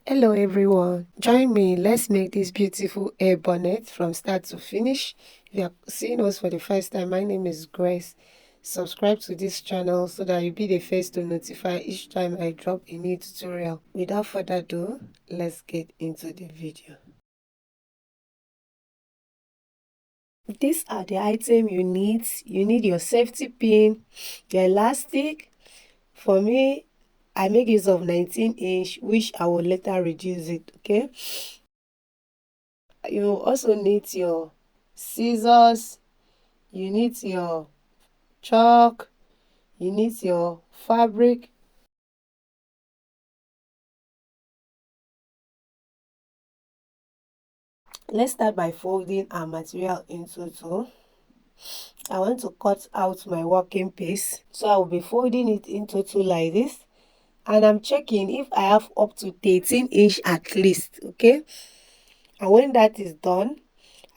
Hello everyone, join me. Let's make this beautiful hair bonnet from start to finish. If you are seeing us for the first time, my name is Grace. Subscribe to this channel so that you'll be the first to notify each time I drop a new tutorial. Without further ado, let's get into the video. These are the items you need. You need your safety pin, your elastic. For me, I make use of 19-inch, which I will later reduce it, okay? You also need your scissors, you need your chalk, you need your fabric. Let's start by folding our material into two. I want to cut out my working piece, so I will be folding it into two like this, and I'm checking if I have up to 13-inch at least, okay? And when that is done,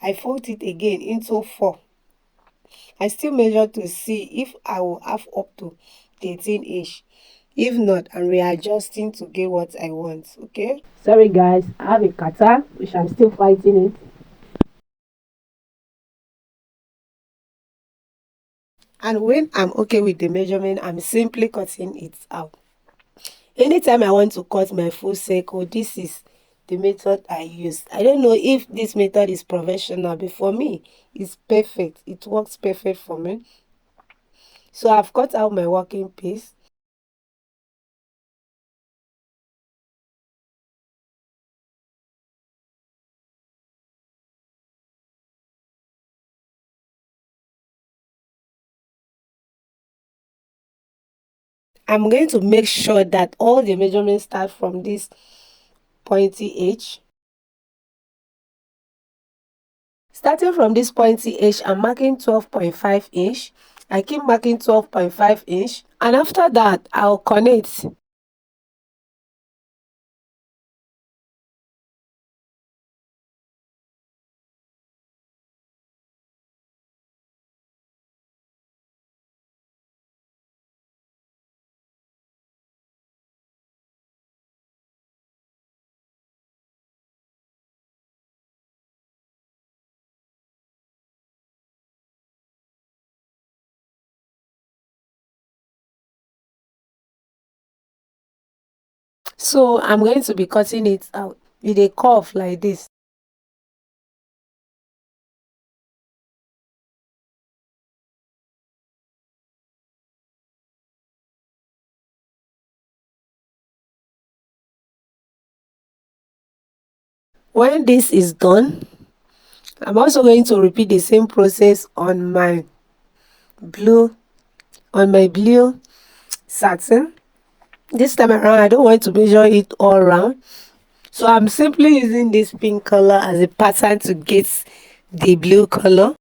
I fold it again into four. I still measure to see if I will have up to 13-inch. If not, I'm readjusting to get what I want, okay? Sorry guys, I have a catarrh, which I'm still fighting it. And when I'm okay with the measurement, I'm simply cutting it out. Anytime I want to cut my full circle, this is the method I use. I don't know if this method is professional, but for me, it's perfect. It works perfect for me. So I've cut out my working piece. I'm going to make sure that all the measurements start from this pointy edge. Starting from this pointy edge, I'm marking 12.5 inch. I keep marking 12.5 inch, and after that, I'll connect. So I'm going to be cutting it out with a curve like this. When this is done, I'm also going to repeat the same process on blue, on my blue satin. This time around, I don't want to measure it all around. So I'm simply using this pink color as a pattern to get the blue color.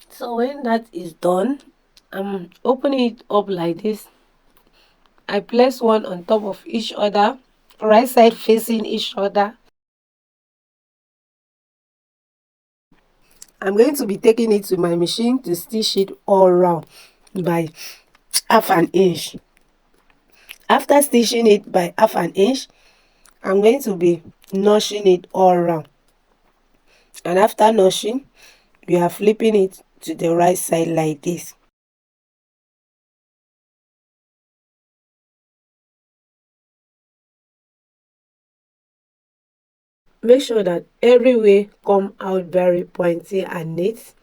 So when that is done, I'm opening it up like this. I place one on top of each other, right side facing each other. I'm going to be taking it to my machine to stitch it all around by half an inch. After stitching it by half an inch, I'm going to be notching it all around. And after notching, we are flipping it to the right side like this. Make sure that everywhere come out very pointy and neat.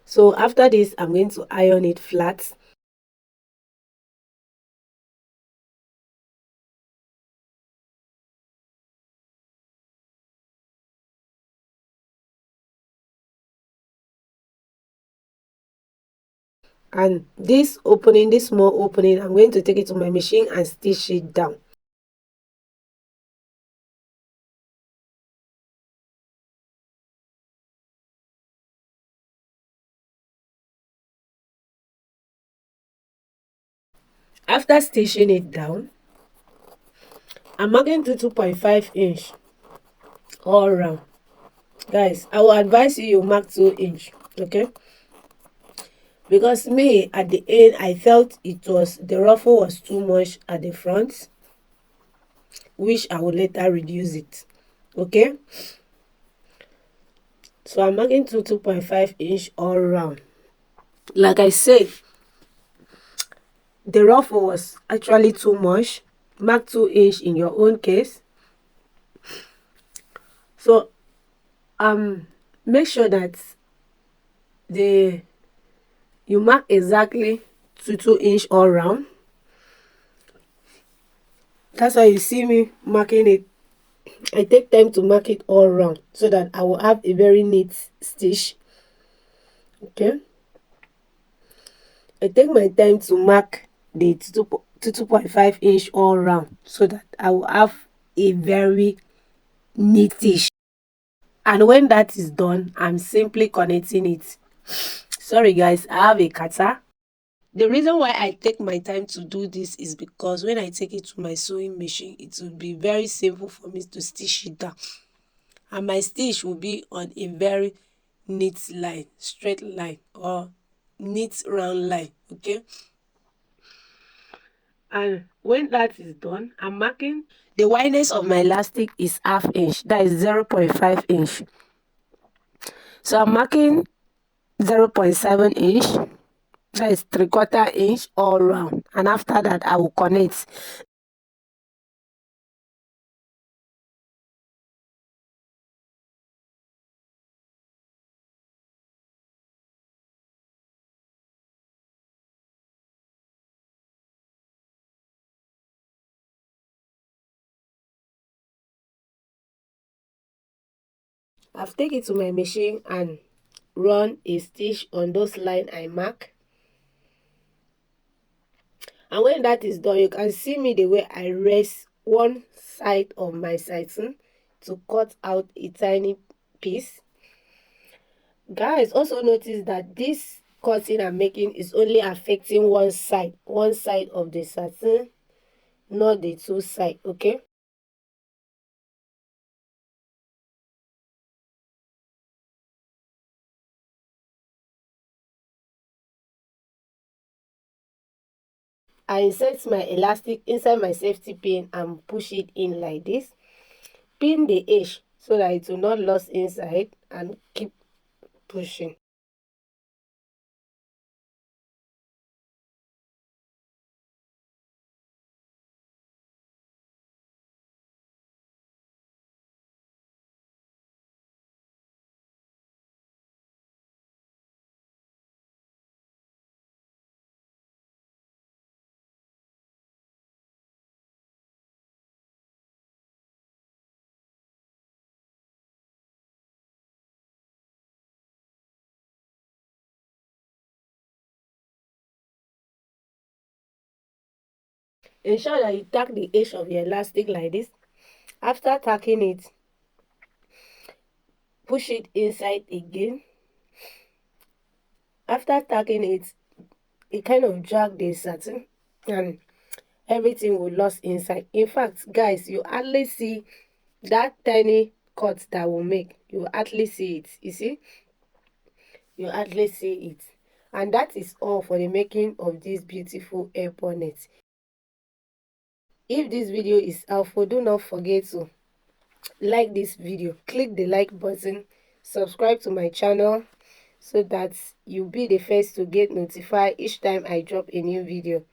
So after this, I'm going to iron it flat. And this opening, this small opening, I'm going to take it to my machine and stitch it down. After stitching it down, I'm marking to 2.5 inch all around. Guys, I will advise you mark 2 inch, okay? Because me at the end I felt the ruffle was too much at the front, which I will later reduce it. Okay, so I'm marking to 2.5 inch all around. Like I said, the ruffle was actually too much. Mark 2 inch in your own case. So make sure that the you mark exactly to 2 inch all around. That's why you see me marking it. I take time to mark it all around so that I will have a very neat stitch. Okay, I take my time to mark the 2.5 inch all around so that I will have a very neat stitch. And when that is done, I'm simply connecting it. Sorry guys, I have a kata. The reason why I take my time to do this is because when I take it to my sewing machine, it will be very simple for me to stitch it down. And my stitch will be on a very neat line, straight line, or neat round line. Okay, and when that is done, I'm marking the wideness of my elastic is half inch, that is 0.5 inch. So I'm marking 0.7 inch, that is 3/4 inch all round, and after that I will connect. I've taken it to my machine and run a stitch on those line I mark. And when that is done, you can see me the way I raise one side of my satin to cut out a tiny piece. Guys, also notice that this cutting I'm making is only affecting one side of the satin, not the two sides. Okay, I insert my elastic inside my safety pin and push it in like this. Pin the edge so that it will not lose inside, and keep pushing. Ensure that you tack the edge of your elastic like this. After tacking it, push it inside again. After tacking it, it kind of drag the satin and everything will lose inside. In fact, guys, you hardly see that tiny cut that will make. You hardly see it. You see, you hardly see it. And that is all for the making of this beautiful hair bonnet. If this video is helpful, do not forget to like this video, click the like button, subscribe to my channel so that you'll be the first to get notified each time I drop a new video.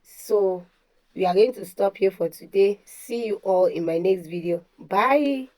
So we are going to stop here for today. See you all in my next video. Bye.